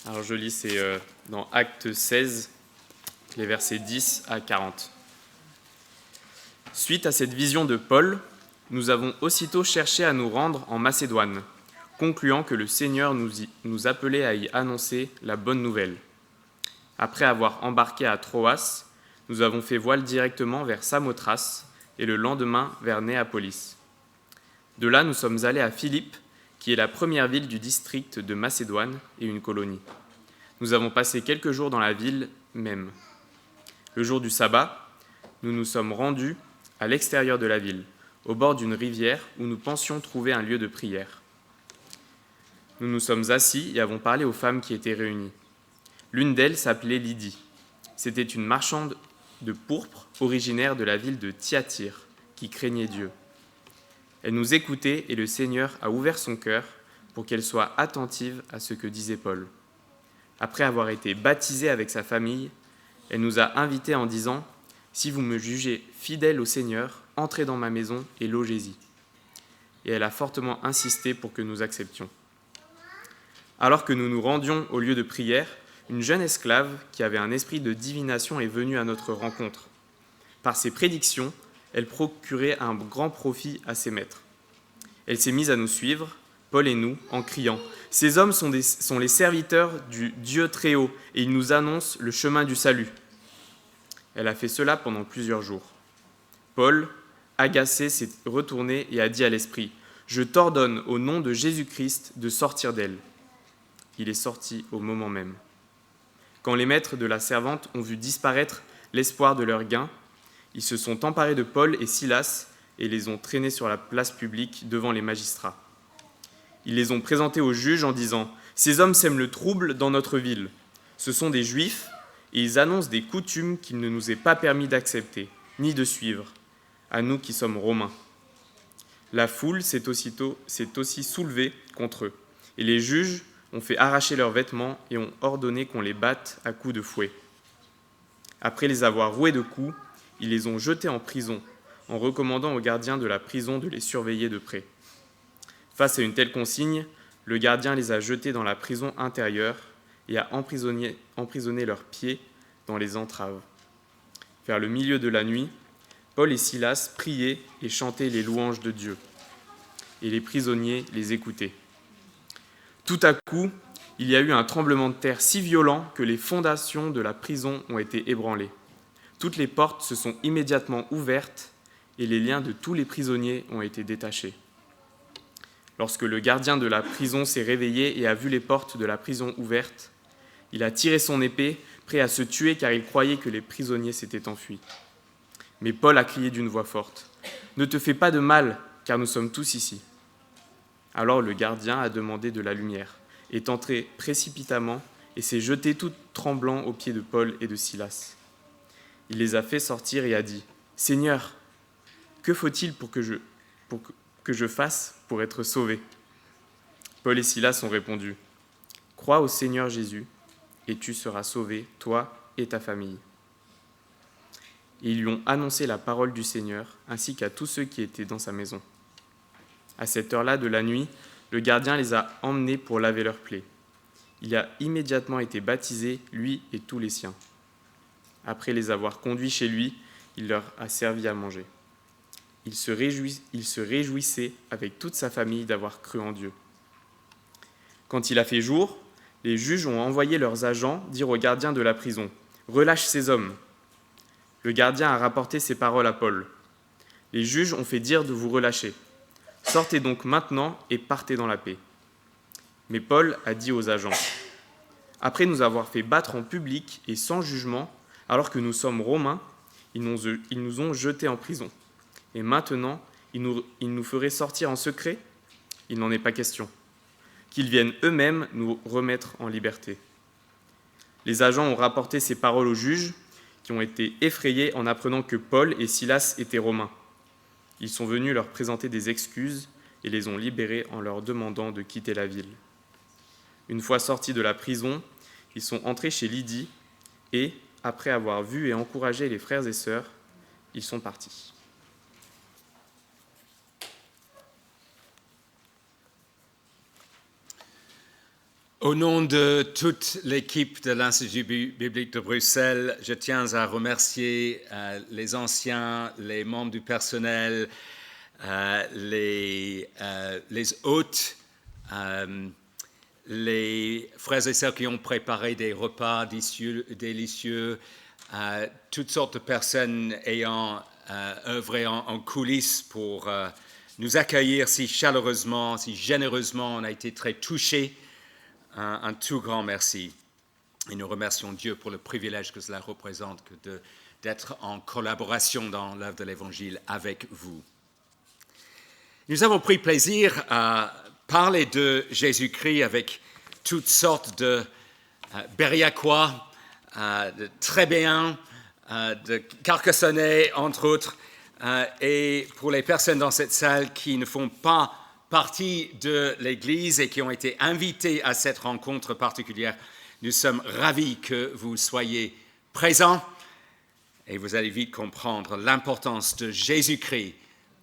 Alors je lis, c'est dans Actes 16, les versets 10 à 40. Suite à cette vision de Paul, nous avons aussitôt cherché à nous rendre en Macédoine, concluant que le Seigneur nous appelait à y annoncer la bonne nouvelle. Après avoir embarqué à Troas, nous avons fait voile directement vers Samothrace et le lendemain vers Néapolis. De là, nous sommes allés à Philippe, qui est la première ville du district de Macédoine et une colonie. Nous avons passé quelques jours dans la ville même. Le jour du sabbat, nous nous sommes rendus à l'extérieur de la ville, au bord d'une rivière où nous pensions trouver un lieu de prière. Nous nous sommes assis et avons parlé aux femmes qui étaient réunies. L'une d'elles s'appelait Lydie. C'était une marchande de pourpre originaire de la ville de Thyatire, qui craignait Dieu. Elle nous écoutait et le Seigneur a ouvert son cœur pour qu'elle soit attentive à ce que disait Paul. Après avoir été baptisée avec sa famille, elle nous a invités en disant « Si vous me jugez fidèle au Seigneur, entrez dans ma maison et logez-y. » Et elle a fortement insisté pour que nous acceptions. Alors que nous nous rendions au lieu de prière, une jeune esclave qui avait un esprit de divination est venue à notre rencontre. Par ses prédictions, elle procurait un grand profit à ses maîtres. Elle s'est mise à nous suivre, Paul et nous, en criant « Ces hommes sont les serviteurs du Dieu Très-Haut et ils nous annoncent le chemin du salut. » Elle a fait cela pendant plusieurs jours. Paul, agacé, s'est retourné et a dit à l'esprit « Je t'ordonne au nom de Jésus-Christ de sortir d'elle. » Il est sorti au moment même. Quand les maîtres de la servante ont vu disparaître l'espoir de leur gain, ils se sont emparés de Paul et Silas et les ont traînés sur la place publique devant les magistrats. Ils les ont présentés aux juges en disant « Ces hommes sèment le trouble dans notre ville. Ce sont des Juifs et ils annoncent des coutumes qu'il ne nous est pas permis d'accepter, ni de suivre, à nous qui sommes Romains. » La foule s'est aussi soulevée contre eux, et les juges ont fait arracher leurs vêtements et ont ordonné qu'on les batte à coups de fouet. Après les avoir roués de coups, ils les ont jetés en prison, en recommandant aux gardiens de la prison de les surveiller de près. Face à une telle consigne, le gardien les a jetés dans la prison intérieure et a emprisonné leurs pieds dans les entraves. Vers le milieu de la nuit, Paul et Silas priaient et chantaient les louanges de Dieu, et les prisonniers les écoutaient. Tout à coup, il y a eu un tremblement de terre si violent que les fondations de la prison ont été ébranlées. Toutes les portes se sont immédiatement ouvertes et les liens de tous les prisonniers ont été détachés. Lorsque le gardien de la prison s'est réveillé et a vu les portes de la prison ouvertes, il a tiré son épée, prêt à se tuer car il croyait que les prisonniers s'étaient enfuis. Mais Paul a crié d'une voix forte « Ne te fais pas de mal, car nous sommes tous ici. » Alors le gardien a demandé de la lumière, est entré précipitamment et s'est jeté tout tremblant aux pieds de Paul et de Silas. Il les a fait sortir et a dit « Seigneur, que faut-il pour que je fasse pour être sauvé ?» Paul et Silas ont répondu « Crois au Seigneur Jésus et tu seras sauvé, toi et ta famille. » Et ils lui ont annoncé la parole du Seigneur ainsi qu'à tous ceux qui étaient dans sa maison. À cette heure-là de la nuit, le gardien les a emmenés pour laver leurs plaies. Il a immédiatement été baptisé, lui et tous les siens. Après les avoir conduits chez lui, il leur a servi à manger. Il se réjouissait avec toute sa famille d'avoir cru en Dieu. Quand il a fait jour, les juges ont envoyé leurs agents dire au gardien de la prison « Relâche ces hommes !» Le gardien a rapporté ces paroles à Paul. Les juges ont fait dire de vous relâcher. Sortez donc maintenant et partez dans la paix. Mais Paul a dit aux agents « Après nous avoir fait battre en public et sans jugement, alors que nous sommes Romains, ils nous ont jetés en prison. Et maintenant, ils nous feraient sortir en secret ? Il n'en est pas question. Qu'ils viennent eux-mêmes nous remettre en liberté. » Les agents ont rapporté ces paroles aux juges, qui ont été effrayés en apprenant que Paul et Silas étaient Romains. Ils sont venus leur présenter des excuses et les ont libérés en leur demandant de quitter la ville. Une fois sortis de la prison, ils sont entrés chez Lydie et, après avoir vu et encouragé les frères et sœurs, ils sont partis. Au nom de toute l'équipe de l'Institut biblique de Bruxelles, je tiens à remercier les anciens, les membres du personnel, les hôtes, les frères et sœurs qui ont préparé des repas délicieux, toutes sortes de personnes ayant œuvré en coulisses pour nous accueillir si chaleureusement, si généreusement. On a été très touchés. Un tout grand merci. Et nous remercions Dieu pour le privilège que cela représente d'être en collaboration dans l'œuvre de l'Évangile avec vous. Nous avons pris plaisir à parler de Jésus-Christ avec toutes sortes de Berriacois, de Trébéens, de Carcassonnais, entre autres. Et pour les personnes dans cette salle qui ne font pas partie de l'Église et qui ont été invités à cette rencontre particulière, nous sommes ravis que vous soyez présents et vous allez vite comprendre l'importance de Jésus-Christ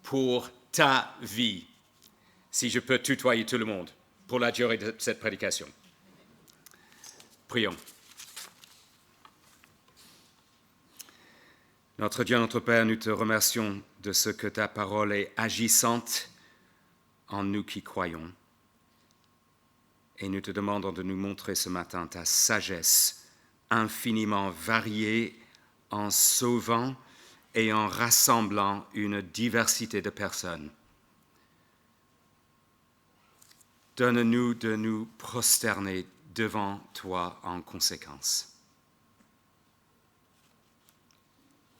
pour ta vie. Si je peux tutoyer tout le monde pour la durée de cette prédication. Prions. Notre Dieu, notre Père, nous te remercions de ce que ta parole est agissante en nous qui croyons. Et nous te demandons de nous montrer ce matin ta sagesse infiniment variée en sauvant et en rassemblant une diversité de personnes. Donne-nous de nous prosterner devant toi en conséquence.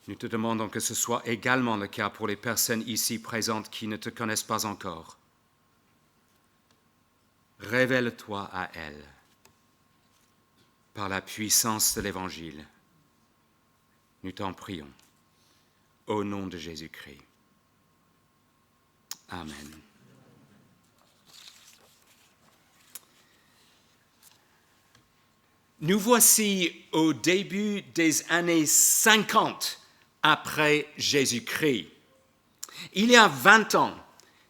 Nous te demandons que ce soit également le cas pour les personnes ici présentes qui ne te connaissent pas encore. Révèle-toi à elles par la puissance de l'Évangile. Nous t'en prions, au nom de Jésus-Christ. Amen. Nous voici au début des années 50 après Jésus-Christ. Il y a 20 ans,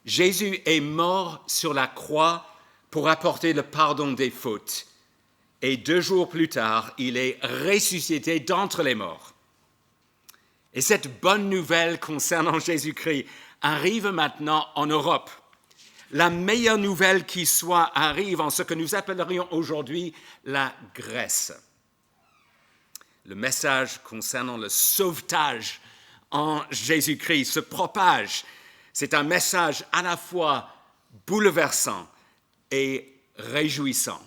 Jésus est mort sur la croix pour apporter le pardon des fautes. Et 2 jours plus tard, il est ressuscité d'entre les morts. Et cette bonne nouvelle concernant Jésus-Christ arrive maintenant en Europe. La meilleure nouvelle qui soit arrive en ce que nous appellerions aujourd'hui la Grèce. Le message concernant le sauvetage en Jésus-Christ se propage. C'est un message à la fois bouleversant et réjouissant.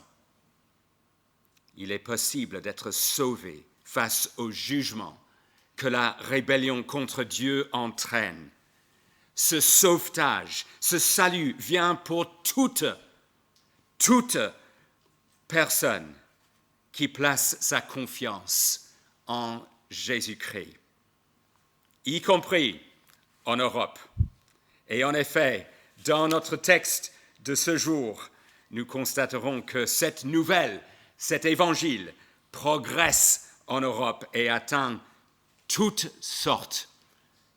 Il est possible d'être sauvé face au jugement que la rébellion contre Dieu entraîne. Ce sauvetage, ce salut vient pour toute personne qui place sa confiance en Jésus-Christ, y compris en Europe. Et en effet, dans notre texte de ce jour, nous constaterons que cette nouvelle, cet évangile, progresse en Europe et atteint toutes sortes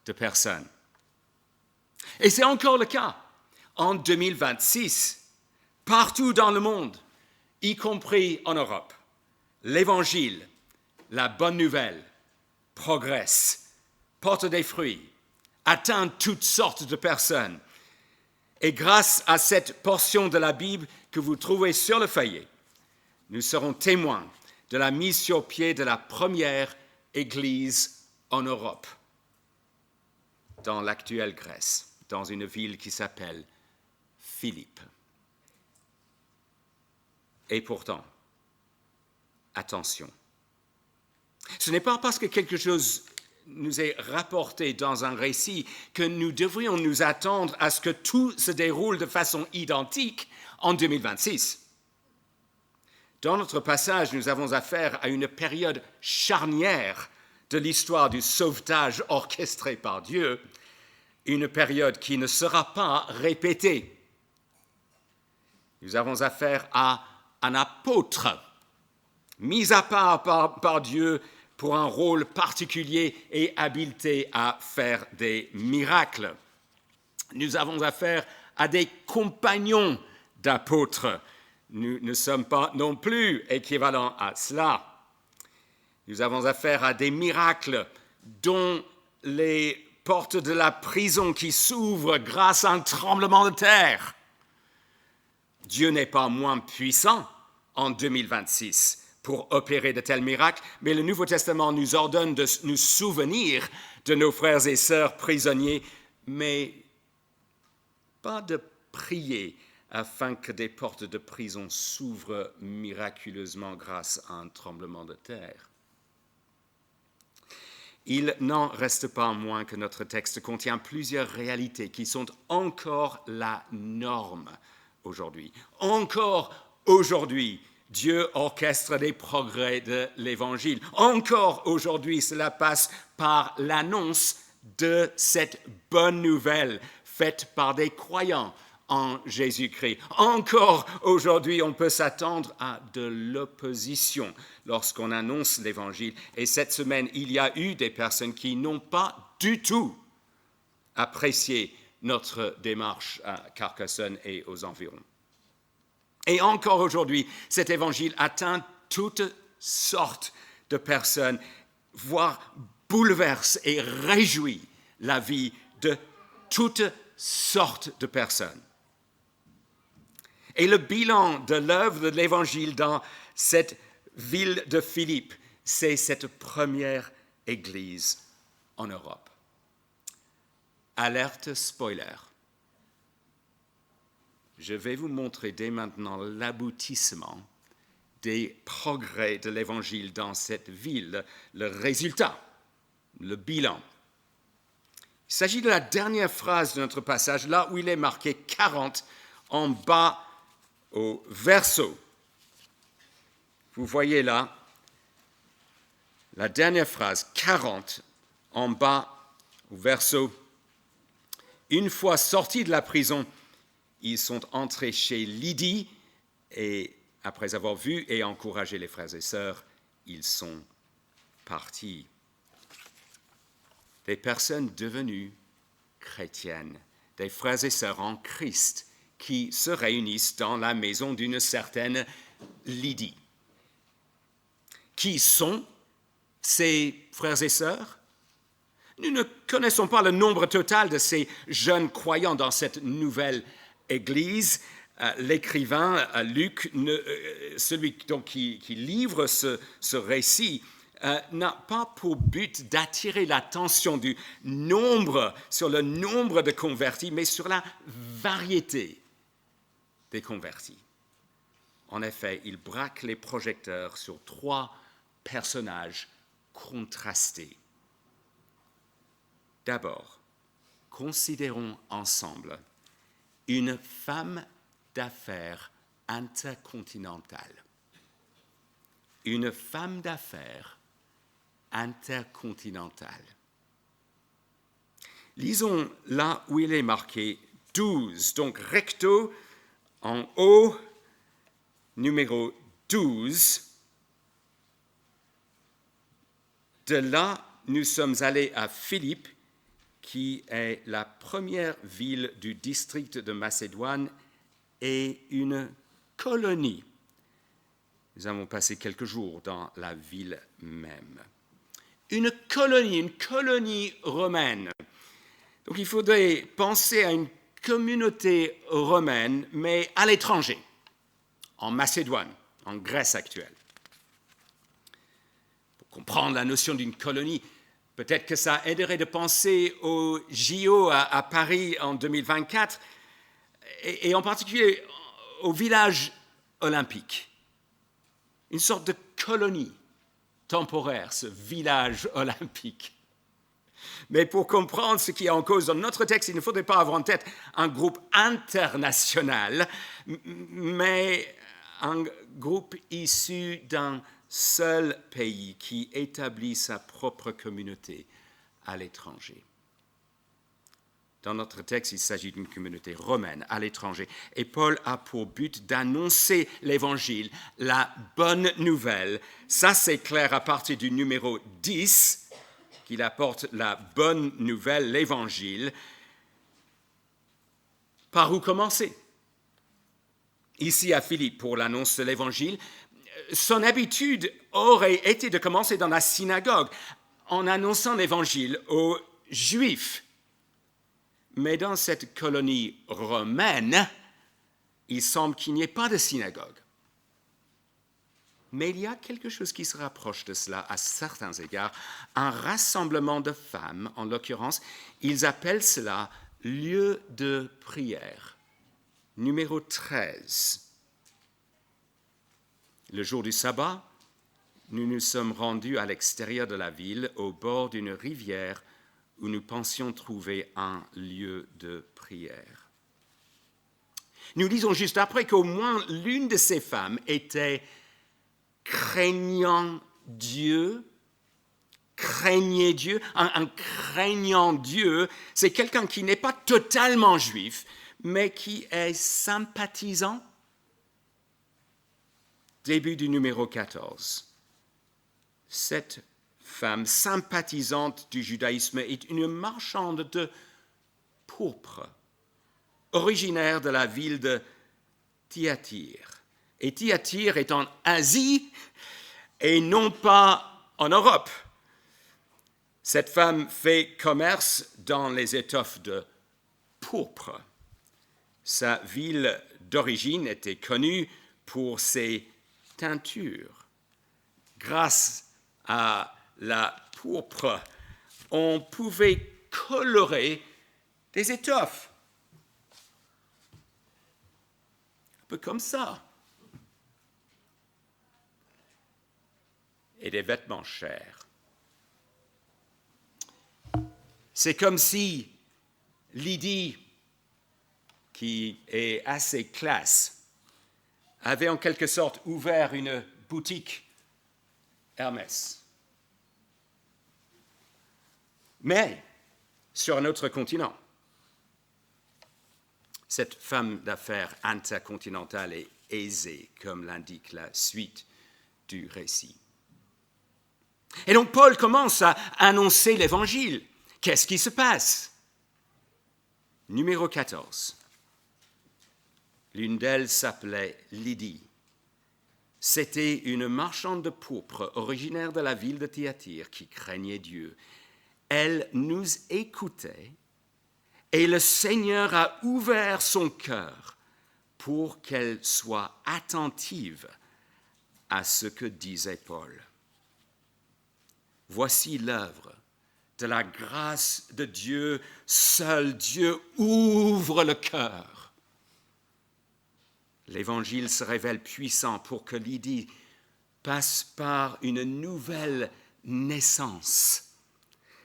de personnes. Et c'est encore le cas en 2026, partout dans le monde, y compris en Europe. L'évangile, la bonne nouvelle, progresse, porte des fruits, atteint toutes sortes de personnes. Et grâce à cette portion de la Bible que vous trouvez sur le feuillet, nous serons témoins de la mise sur pied de la première Église en Europe, dans l'actuelle Grèce, dans une ville qui s'appelle Philippe. Et pourtant, attention, ce n'est pas parce que quelque chose nous est rapporté dans un récit que nous devrions nous attendre à ce que tout se déroule de façon identique en 2026. Dans notre passage, nous avons affaire à une période charnière de l'histoire du sauvetage orchestré par Dieu, une période qui ne sera pas répétée. Nous avons affaire à un apôtre mis à part par Dieu pour un rôle particulier et habilité à faire des miracles. Nous avons affaire à des compagnons d'apôtres nous ne sommes pas non plus équivalents à cela. Nous avons affaire à des miracles dont les portes de la prison qui s'ouvrent grâce à un tremblement de terre. Dieu n'est pas moins puissant en 2026 pour opérer de tels miracles, mais le Nouveau Testament nous ordonne de nous souvenir de nos frères et sœurs prisonniers, mais pas de prier afin que des portes de prison s'ouvrent miraculeusement grâce à un tremblement de terre. Il n'en reste pas moins que notre texte contient plusieurs réalités qui sont encore la norme aujourd'hui. Encore aujourd'hui, Dieu orchestre les progrès de l'Évangile. Encore aujourd'hui, cela passe par l'annonce de cette bonne nouvelle faite par des croyants en Jésus-Christ. Encore aujourd'hui, on peut s'attendre à de l'opposition lorsqu'on annonce l'Évangile. Et cette semaine, il y a eu des personnes qui n'ont pas du tout apprécié notre démarche à Carcassonne et aux environs. Et encore aujourd'hui, cet Évangile atteint toutes sortes de personnes, voire bouleverse et réjouit la vie de toutes sortes de personnes. Et le bilan de l'œuvre de l'Évangile dans cette ville de Philippe, c'est cette première église en Europe. Alerte spoiler. Je vais vous montrer dès maintenant l'aboutissement des progrès de l'Évangile dans cette ville, le résultat, le bilan. Il s'agit de la dernière phrase de notre passage, là où il est marqué 40 en bas au verso. Vous voyez là la dernière phrase, 40 en bas au verso. Une fois sortis de la prison, ils sont entrés chez Lydie et après avoir vu et encouragé les frères et sœurs, ils sont partis. Des personnes devenues chrétiennes, des frères et sœurs en Christ qui se réunissent dans la maison d'une certaine Lydie. Qui sont ces frères et sœurs? Nous ne connaissons pas le nombre total de ces jeunes croyants dans cette nouvelle Église. L'écrivain Luc, celui donc qui livre ce récit, n'a pas pour but d'attirer l'attention sur le nombre de convertis, mais sur la variété des convertis. En effet, il braque les projecteurs sur 3 personnages contrastés. D'abord, considérons ensemble une femme d'affaires intercontinentale. Une femme d'affaires intercontinentale. Lisons là où il est marqué 12, donc recto en haut, numéro 12. De là, nous sommes allés à Philippe, qui est la première ville du district de Macédoine et une colonie. Nous avons passé quelques jours dans la ville même. Une colonie romaine. Donc il faudrait penser à une communauté romaine, mais à l'étranger, en Macédoine, en Grèce actuelle. Pour comprendre la notion d'une colonie, peut-être que ça aiderait de penser au JO à Paris en 2024, et en particulier au village olympique. Une sorte de colonie temporaire, ce village olympique. Mais pour comprendre ce qui est en cause dans notre texte, il ne faudrait pas avoir en tête un groupe international, mais un groupe issu d'un seul pays qui établit sa propre communauté à l'étranger. Dans notre texte, il s'agit d'une communauté romaine à l'étranger. Et Paul a pour but d'annoncer l'Évangile, la bonne nouvelle. Ça, c'est clair à partir du numéro 10, qu'il apporte la bonne nouvelle, l'Évangile. Par où commencer? ici à Philippe pour l'annonce de l'Évangile, son habitude aurait été de commencer dans la synagogue en annonçant l'Évangile aux Juifs. Mais dans cette colonie romaine, il semble qu'il n'y ait pas de synagogue. Mais il y a quelque chose qui se rapproche de cela à certains égards. Un rassemblement de femmes, en l'occurrence, ils appellent cela lieu de prière. Numéro 13. Le jour du sabbat, nous nous sommes rendus à l'extérieur de la ville, au bord d'une rivière, où nous pensions trouver un lieu de prière. Nous lisons juste après qu'au moins l'une de ces femmes était craignant Dieu, craignait Dieu. Un craignant Dieu, c'est quelqu'un qui n'est pas totalement juif, mais qui est sympathisant. Début du numéro 14. Cette femme sympathisante du judaïsme est une marchande de pourpre, originaire de la ville de Thyatire. Et Thyatire est en Asie et non pas en Europe. Cette femme fait commerce dans les étoffes de pourpre. Sa ville d'origine était connue pour ses teintures. Grâce à la pourpre, on pouvait colorer des étoffes. Un peu comme ça. Et des vêtements chers. C'est comme si Lydie, qui est assez classe, avait en quelque sorte ouvert une boutique Hermès. Mais sur un autre continent. Cette femme d'affaires intercontinentale est aisée, comme l'indique la suite du récit. Et donc Paul commence à annoncer l'Évangile. Qu'est-ce qui se passe? Numéro 14. L'une d'elles s'appelait Lydie. C'était une marchande de pourpre originaire de la ville de Thyatire qui craignait Dieu. Elle nous écoutait et le Seigneur a ouvert son cœur pour qu'elle soit attentive à ce que disait Paul. Voici l'œuvre de la grâce de Dieu. Seul Dieu ouvre le cœur. L'Évangile se révèle puissant pour que Lydie passe par une nouvelle naissance,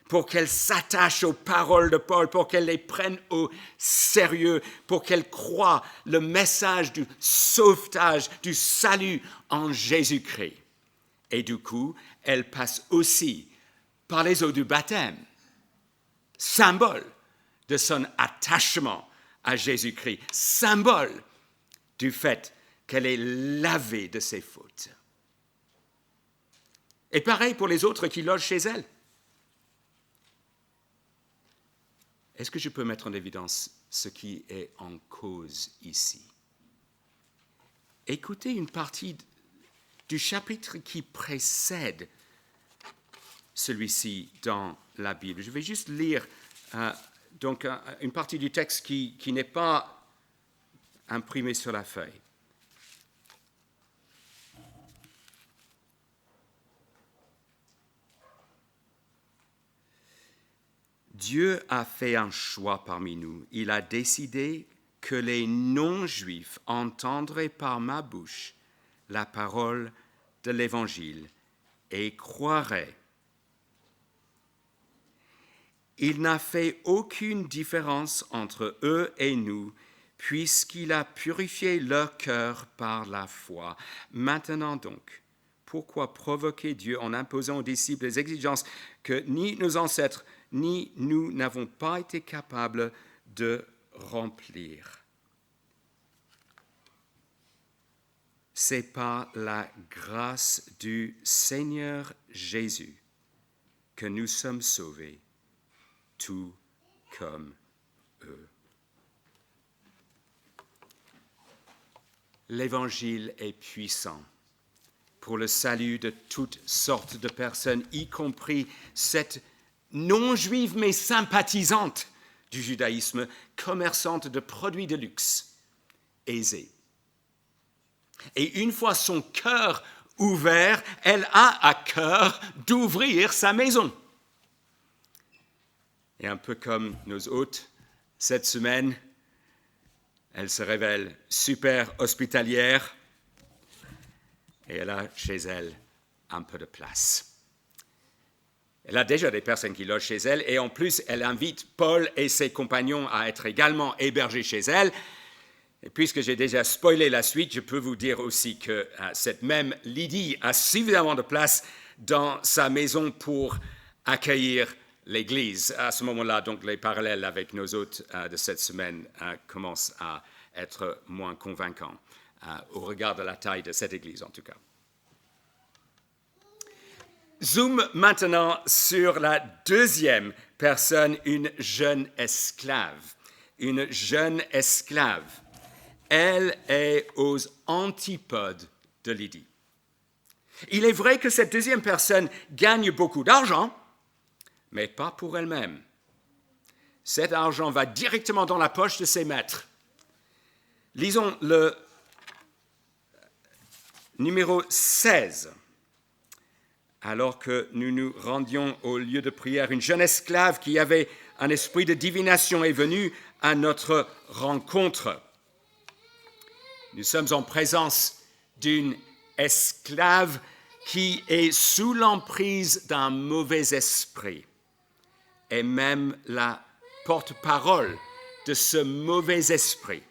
pour qu'elle s'attache aux paroles de Paul, pour qu'elle les prenne au sérieux, pour qu'elle croie le message du sauvetage, du salut en Jésus-Christ. Et du coup, elle passe aussi par les eaux du baptême, symbole de son attachement à Jésus-Christ, symbole du fait qu'elle est lavée de ses fautes. Et pareil pour les autres qui logent chez elle. Est-ce que je peux mettre en évidence ce qui est en cause ici? Écoutez une partie du chapitre qui précède celui-ci dans la Bible. Je vais juste lire une partie du texte qui n'est pas imprimée sur la feuille. Dieu a fait un choix parmi nous. Il a décidé que les non-juifs entendraient par ma bouche la parole de l'Évangile et croiraient. Il n'a fait aucune différence entre eux et nous, puisqu'il a purifié leur cœur par la foi. Maintenant donc, pourquoi provoquer Dieu en imposant aux disciples les exigences que ni nos ancêtres ni nous n'avons pas été capables de remplir? C'est par la grâce du Seigneur Jésus que nous sommes sauvés, tout comme eux. l'Évangile est puissant pour le salut de toutes sortes de personnes, y compris cette non-juive mais sympathisante du judaïsme, commerçante de produits de luxe, aisée. Et une fois son cœur ouvert, elle a à cœur d'ouvrir sa maison. Et un peu comme nos hôtes, cette semaine, elle se révèle super hospitalière et elle a chez elle un peu de place. Elle a déjà des personnes qui logent chez elle et en plus, elle invite Paul et ses compagnons à être également hébergés chez elle. Et puisque j'ai déjà spoilé la suite, je peux vous dire aussi que cette même Lydie a suffisamment de place dans sa maison pour accueillir l'Église. À ce moment-là, donc, les parallèles avec nos hôtes de cette semaine commencent à être moins convaincants, au regard de la taille de cette Église en tout cas. Zoom maintenant sur la deuxième personne, une jeune esclave. Une jeune esclave. Elle est aux antipodes de Lydie. Il est vrai que cette deuxième personne gagne beaucoup d'argent, mais pas pour elle-même. Cet argent va directement dans la poche de ses maîtres. Lisons le numéro 16. Alors que nous nous rendions au lieu de prière, une jeune esclave qui avait un esprit de divination est venue à notre rencontre. Nous sommes en présence d'une esclave qui est sous l'emprise d'un mauvais esprit et même la porte-parole de ce mauvais esprit.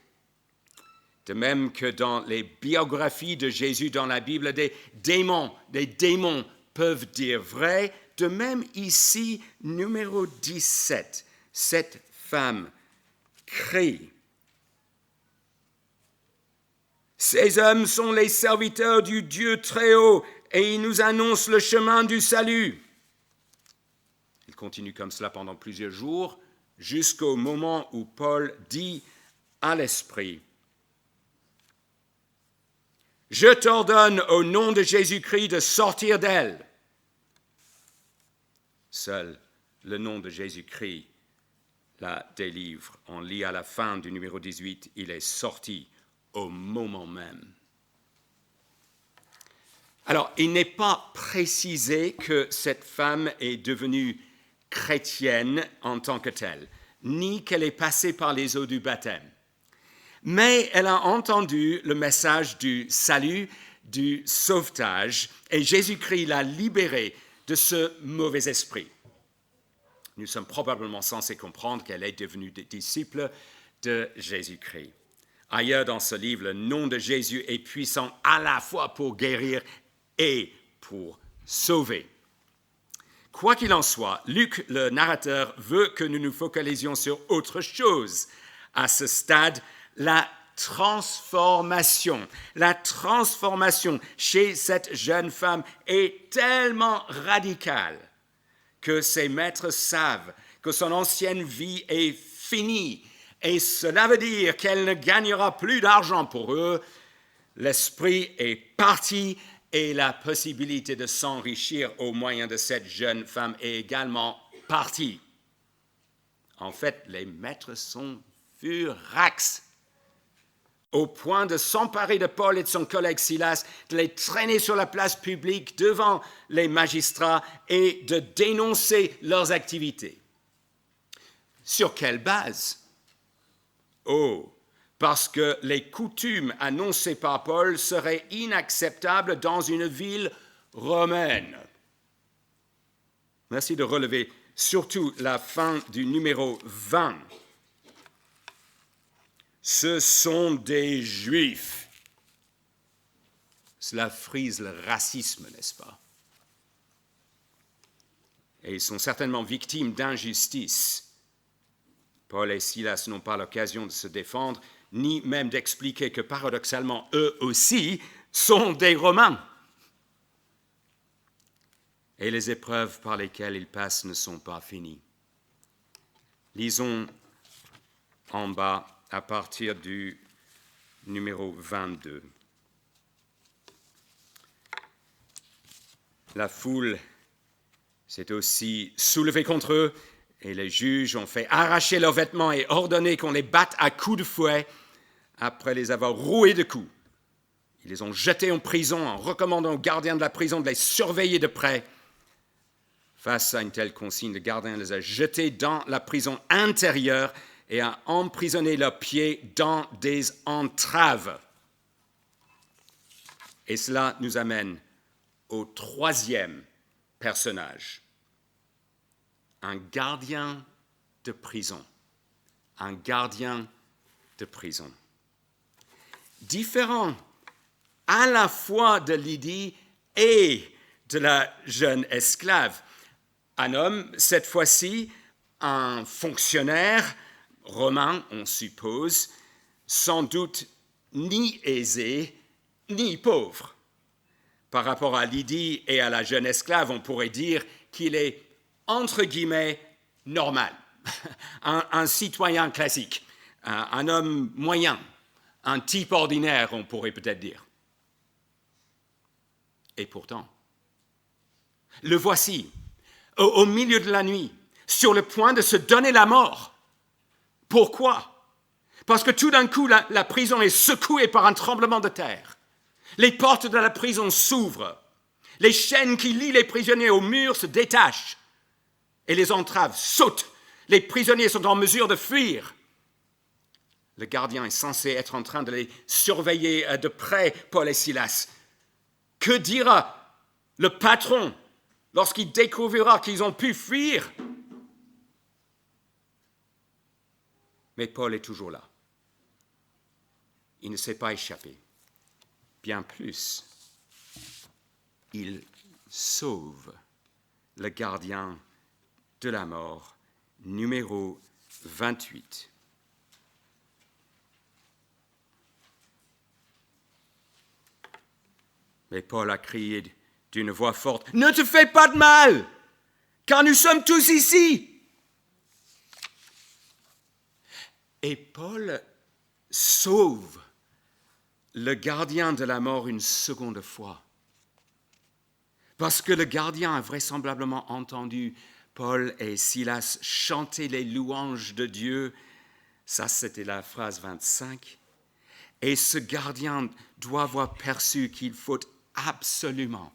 De même que dans les biographies de Jésus dans la Bible, des démons peuvent dire vrai, de même ici, numéro 17, cette femme crie. Ces hommes sont les serviteurs du Dieu très haut et ils nous annoncent le chemin du salut. Il continue comme cela pendant plusieurs jours jusqu'au moment où Paul dit à l'Esprit: « Je t'ordonne au nom de Jésus-Christ de sortir d'elle. » Seul le nom de Jésus-Christ la délivre. On lit à la fin du numéro 18, il est sorti au moment même. Alors, il n'est pas précisé que cette femme est devenue chrétienne en tant que telle, ni qu'elle est passée par les eaux du baptême. Mais elle a entendu le message du salut, du sauvetage, et Jésus-Christ l'a libérée de ce mauvais esprit. Nous sommes probablement censés comprendre qu'elle est devenue disciple de Jésus-Christ. Ailleurs dans ce livre, le nom de Jésus est puissant à la fois pour guérir et pour sauver. Quoi qu'il en soit, Luc, le narrateur, veut que nous nous focalisions sur autre chose. À ce stade, la transformation chez cette jeune femme est tellement radicale que ses maîtres savent que son ancienne vie est finie. Et cela veut dire qu'elle ne gagnera plus d'argent pour eux. L'esprit est parti et la possibilité de s'enrichir au moyen de cette jeune femme est également partie. En fait, les maîtres sont furax, au point de s'emparer de Paul et de son collègue Silas, de les traîner sur la place publique devant les magistrats et de dénoncer leurs activités. Sur quelle base ? Oh, parce que les coutumes annoncées par Paul seraient inacceptables dans une ville romaine. Merci de relever surtout la fin du numéro 20. Ce sont des Juifs. Cela frise le racisme, n'est-ce pas? Et ils sont certainement victimes d'injustice. Paul et Silas n'ont pas l'occasion de se défendre, ni même d'expliquer que paradoxalement, eux aussi sont des Romains. Et les épreuves par lesquelles ils passent ne sont pas finies. Lisons en bas à partir du numéro 22. La foule s'est aussi soulevée contre eux et les juges ont fait arracher leurs vêtements et ordonné qu'on les batte à coups de fouet après les avoir roués de coups. Ils les ont jetés en prison en recommandant aux gardiens de la prison de les surveiller de près. Face à une telle consigne, le gardien les a jetés dans la prison intérieure et a emprisonné leurs pieds dans des entraves. Et cela nous amène au troisième personnage, un gardien de prison. Un gardien de prison. Différent à la fois de Lydie et de la jeune esclave. Un homme, cette fois-ci, un fonctionnaire romain, on suppose, sans doute ni aisé, ni pauvre. Par rapport à Lydie et à la jeune esclave, on pourrait dire qu'il est, entre guillemets, normal, un citoyen classique, un homme moyen, un type ordinaire, on pourrait peut-être dire. Et pourtant, le voici, au milieu de la nuit, sur le point de se donner la mort. Pourquoi? Parce que tout d'un coup, la prison est secouée par un tremblement de terre. Les portes de la prison s'ouvrent. Les chaînes qui lient les prisonniers au mur se détachent. Et les entraves sautent. Les prisonniers sont en mesure de fuir. Le gardien est censé être en train de les surveiller de près, Paul et Silas. Que dira le patron lorsqu'il découvrira qu'ils ont pu fuir? Mais Paul est toujours là. Il ne s'est pas échappé. Bien plus, il sauve le gardien de la mort, numéro 28. Mais Paul a crié d'une voix forte, « Ne te fais pas de mal, car nous sommes tous ici !» Et Paul sauve le gardien de la mort une seconde fois. Parce que le gardien a vraisemblablement entendu Paul et Silas chanter les louanges de Dieu. Ça, c'était la phrase 25. Et ce gardien doit avoir perçu qu'il faut absolument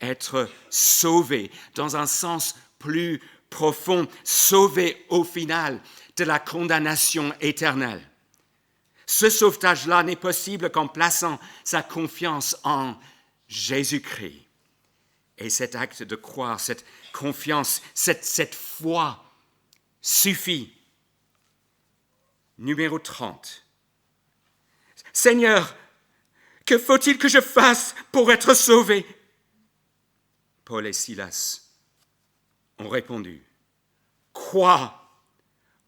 être sauvé dans un sens plus profond, sauvé au final de la condamnation éternelle. Ce sauvetage-là n'est possible qu'en plaçant sa confiance en Jésus-Christ. Et cet acte de croire, cette confiance, cette foi suffit. Numéro 30. Seigneur, que faut-il que je fasse pour être sauvé? Paul et Silas ont répondu, crois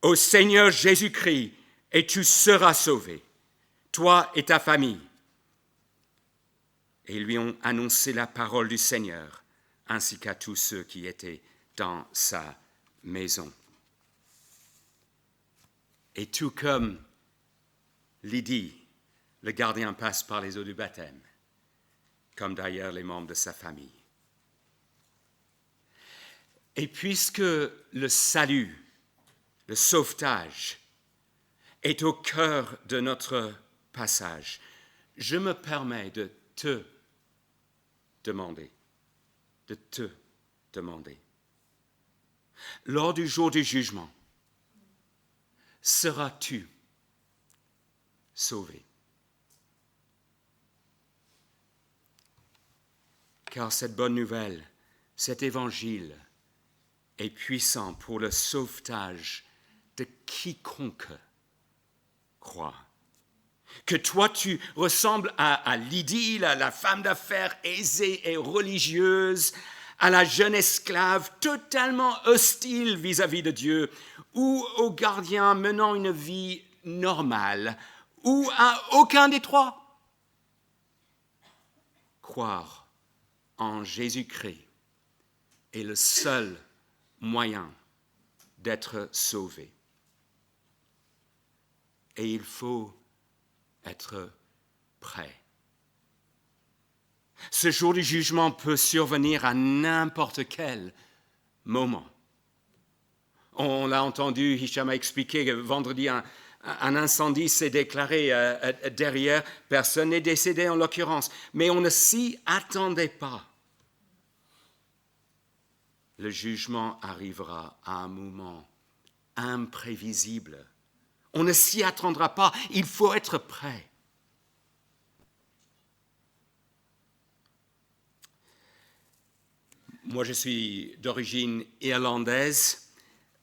au Seigneur Jésus-Christ et tu seras sauvé, toi et ta famille. Et ils lui ont annoncé la parole du Seigneur, ainsi qu'à tous ceux qui étaient dans sa maison. Et tout comme Lydie, le gardien passe par les eaux du baptême, comme d'ailleurs les membres de sa famille. Et puisque le salut, le sauvetage, est au cœur de notre passage, je me permets de te demander, lors du jour du jugement, seras-tu sauvé? Car cette bonne nouvelle, cet évangile est puissant pour le sauvetage de quiconque croit. Que toi, tu ressembles à Lydie, la femme d'affaires aisée et religieuse, à la jeune esclave totalement hostile vis-à-vis de Dieu, ou au gardien menant une vie normale, ou à aucun des trois. Croire en Jésus-Christ est le seul moyen d'être sauvé. Et il faut être prêt. Ce jour du jugement peut survenir à n'importe quel moment. On l'a entendu, Hicham a expliqué que vendredi, un incendie s'est déclaré derrière. Personne n'est décédé en l'occurrence, mais on ne s'y attendait pas. Le jugement arrivera à un moment imprévisible. On ne s'y attendra pas. Il faut être prêt. Moi, je suis d'origine irlandaise,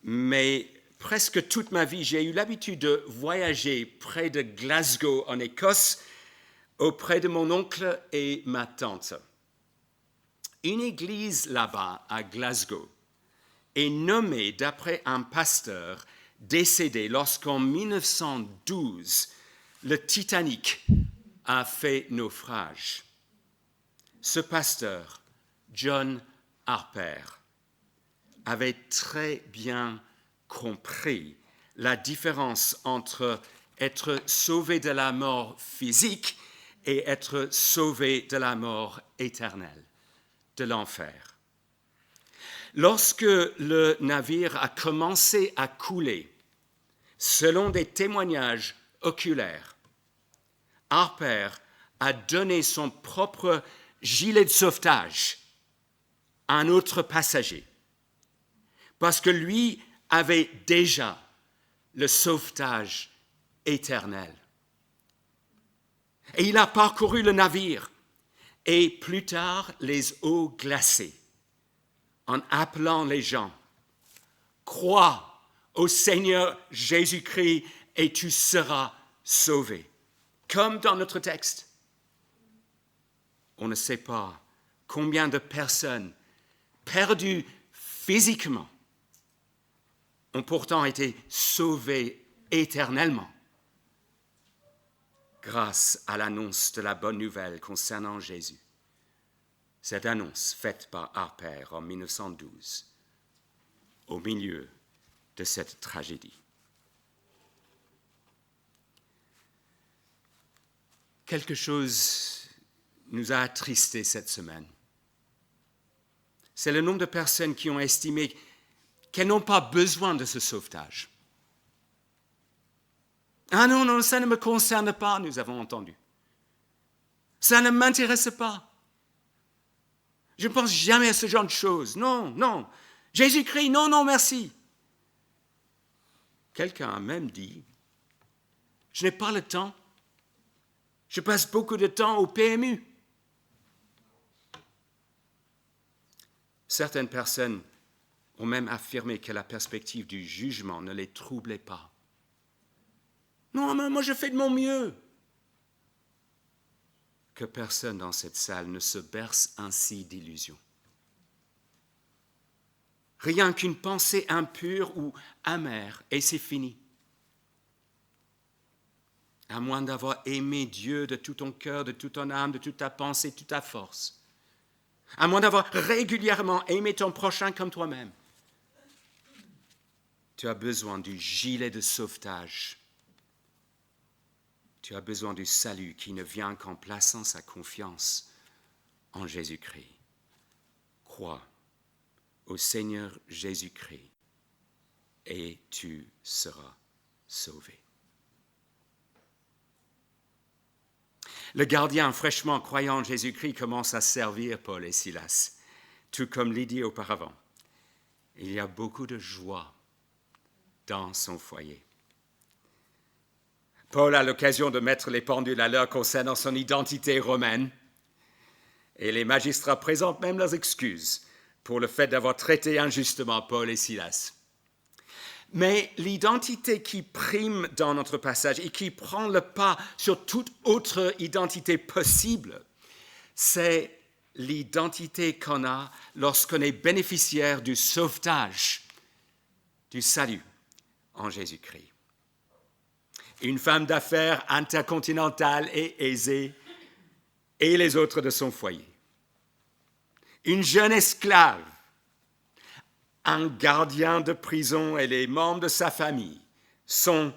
mais presque toute ma vie, j'ai eu l'habitude de voyager près de Glasgow, en Écosse, auprès de mon oncle et ma tante. Une église là-bas, à Glasgow, est nommée d'après un pasteur décédé lorsqu'en 1912, le Titanic a fait naufrage. Ce pasteur, John Harper, avait très bien compris la différence entre être sauvé de la mort physique et être sauvé de la mort éternelle, de l'enfer. Lorsque le navire a commencé à couler, selon des témoignages oculaires, Harper a donné son propre gilet de sauvetage à un autre passager, parce que lui avait déjà le sauvetage éternel. Et il a parcouru le navire et plus tard les eaux glacées en appelant les gens « Crois au Seigneur Jésus-Christ et tu seras sauvé ». Comme dans notre texte. On ne sait pas combien de personnes perdues physiquement ont pourtant été sauvées éternellement grâce à l'annonce de la bonne nouvelle concernant Jésus. Cette annonce faite par Harper en 1912, au milieu de cette tragédie. Quelque chose nous a attristés cette semaine. C'est le nombre de personnes qui ont estimé qu'elles n'ont pas besoin de ce sauvetage. Ah non, ça ne me concerne pas, nous avons entendu. Ça ne m'intéresse pas. Je ne pense jamais à ce genre de choses. Non. Jésus-Christ, non, merci. Quelqu'un a même dit, je n'ai pas le temps. Je passe beaucoup de temps au PMU. Certaines personnes ont même affirmé que la perspective du jugement ne les troublait pas. Non, mais moi je fais de mon mieux. Que personne dans cette salle ne se berce ainsi d'illusions. Rien qu'une pensée impure ou amère, et c'est fini. À moins d'avoir aimé Dieu de tout ton cœur, de toute ton âme, de toute ta pensée, de toute ta force. À moins d'avoir régulièrement aimé ton prochain comme toi-même. Tu as besoin du gilet de sauvetage. Tu as besoin du salut qui ne vient qu'en plaçant sa confiance en Jésus-Christ. Crois au Seigneur Jésus-Christ et tu seras sauvé. Le gardien fraîchement croyant en Jésus-Christ commence à servir Paul et Silas, tout comme Lydie auparavant. Il y a beaucoup de joie dans son foyer. Paul a l'occasion de mettre les pendules à l'heure concernant son identité romaine, et les magistrats présentent même leurs excuses pour le fait d'avoir traité injustement Paul et Silas. Mais l'identité qui prime dans notre passage et qui prend le pas sur toute autre identité possible, c'est l'identité qu'on a lorsqu'on est bénéficiaire du sauvetage, du salut en Jésus-Christ. Une femme d'affaires intercontinentale et aisée, et les autres de son foyer. Une jeune esclave, un gardien de prison et les membres de sa famille sont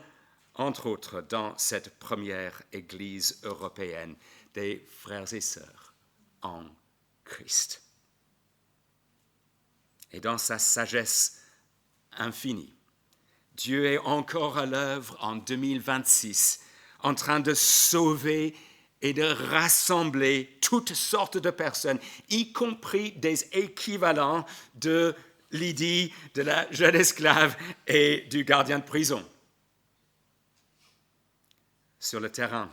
entre autres dans cette première Église européenne des frères et sœurs en Christ. Et dans sa sagesse infinie, Dieu est encore à l'œuvre en 2026, en train de sauver et de rassembler toutes sortes de personnes, y compris des équivalents de Lydie, de la jeune esclave et du gardien de prison. Sur le terrain,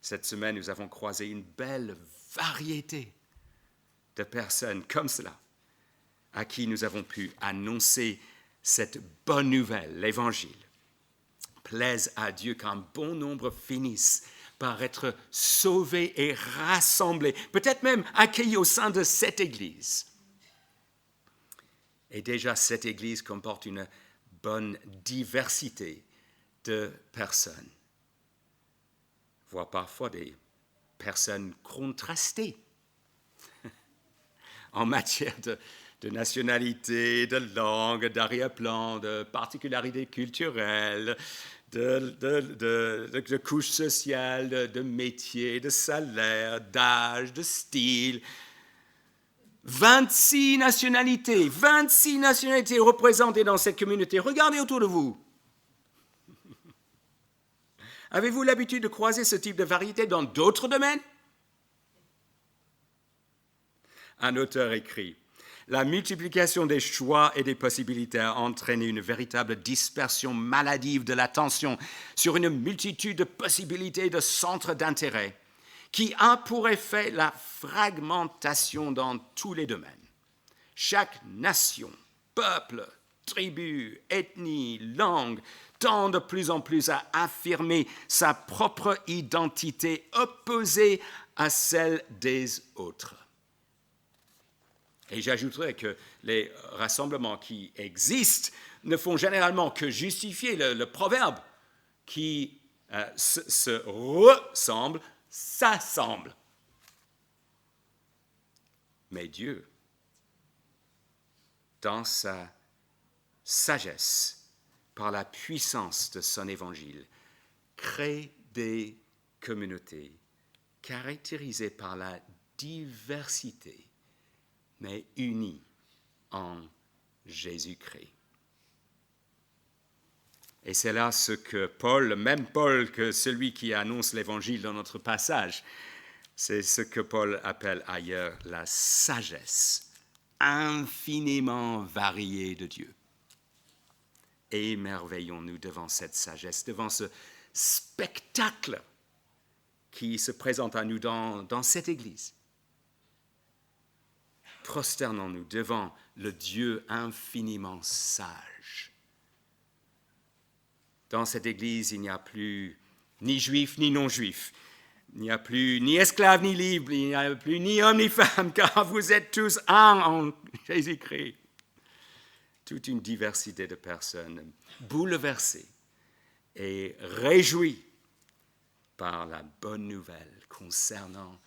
cette semaine, nous avons croisé une belle variété de personnes comme cela, à qui nous avons pu annoncer cette bonne nouvelle, l'Évangile. Plaise à Dieu qu'un bon nombre finissent par être sauvés et rassemblés, peut-être même accueillis au sein de cette Église. Et déjà, cette Église comporte une bonne diversité de personnes, voire parfois des personnes contrastées en matière de nationalité, de langue, d'arrière-plan, de particularités culturelles, de couche sociale, de métier, de salaire, d'âge, de style. 26 nationalités représentées dans cette communauté. Regardez autour de vous. Avez-vous l'habitude de croiser ce type de variété dans d'autres domaines? Un auteur écrit: la multiplication des choix et des possibilités a entraîné une véritable dispersion maladive de l'attention sur une multitude de possibilités et de centres d'intérêt qui a pour effet la fragmentation dans tous les domaines. Chaque nation, peuple, tribu, ethnie, langue tend de plus en plus à affirmer sa propre identité opposée à celle des autres. Et j'ajouterais que les rassemblements qui existent ne font généralement que justifier le proverbe qui se ressemble, s'assemble. Mais Dieu, dans sa sagesse, par la puissance de son évangile, crée des communautés caractérisées par la diversité, mais unies en Jésus-Christ. Et c'est là ce que Paul, le même Paul que celui qui annonce l'Évangile dans notre passage, c'est ce que Paul appelle ailleurs la sagesse infiniment variée de Dieu. Émerveillons-nous devant cette sagesse, devant ce spectacle qui se présente à nous dans cette Église. Prosternons-nous devant le Dieu infiniment sage. Dans cette Église, il n'y a plus ni juif ni non-juif. Il n'y a plus ni esclave ni libre. Il n'y a plus ni homme ni femme, car vous êtes tous un en Jésus-Christ. Toute une diversité de personnes bouleversées et réjouies par la bonne nouvelle concernant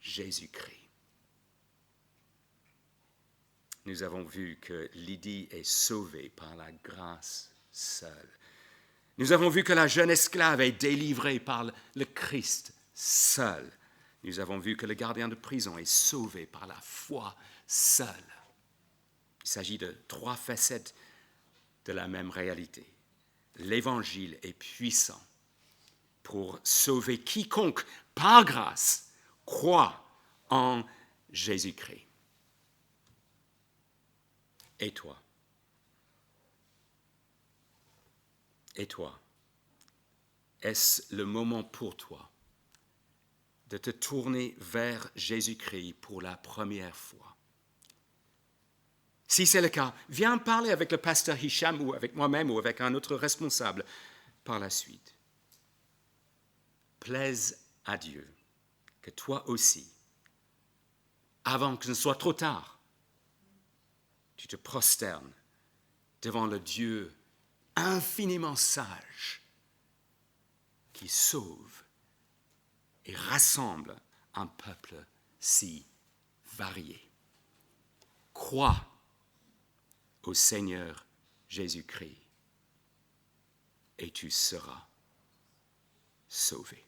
Jésus-Christ. Nous avons vu que Lydie est sauvée par la grâce seule. Nous avons vu que la jeune esclave est délivrée par le Christ seul. Nous avons vu que le gardien de prison est sauvé par la foi seule. Il s'agit de 3 facettes de la même réalité. L'Évangile est puissant pour sauver quiconque, par grâce, croit en Jésus-Christ. Et toi? Et toi? Est-ce le moment pour toi de te tourner vers Jésus-Christ pour la première fois? Si c'est le cas, viens parler avec le pasteur Hicham ou avec moi-même ou avec un autre responsable par la suite. Plaise à Dieu que toi aussi, avant que ce ne soit trop tard, tu te prosternes devant le Dieu infiniment sage qui sauve et rassemble un peuple si varié. Crois au Seigneur Jésus-Christ et tu seras sauvés.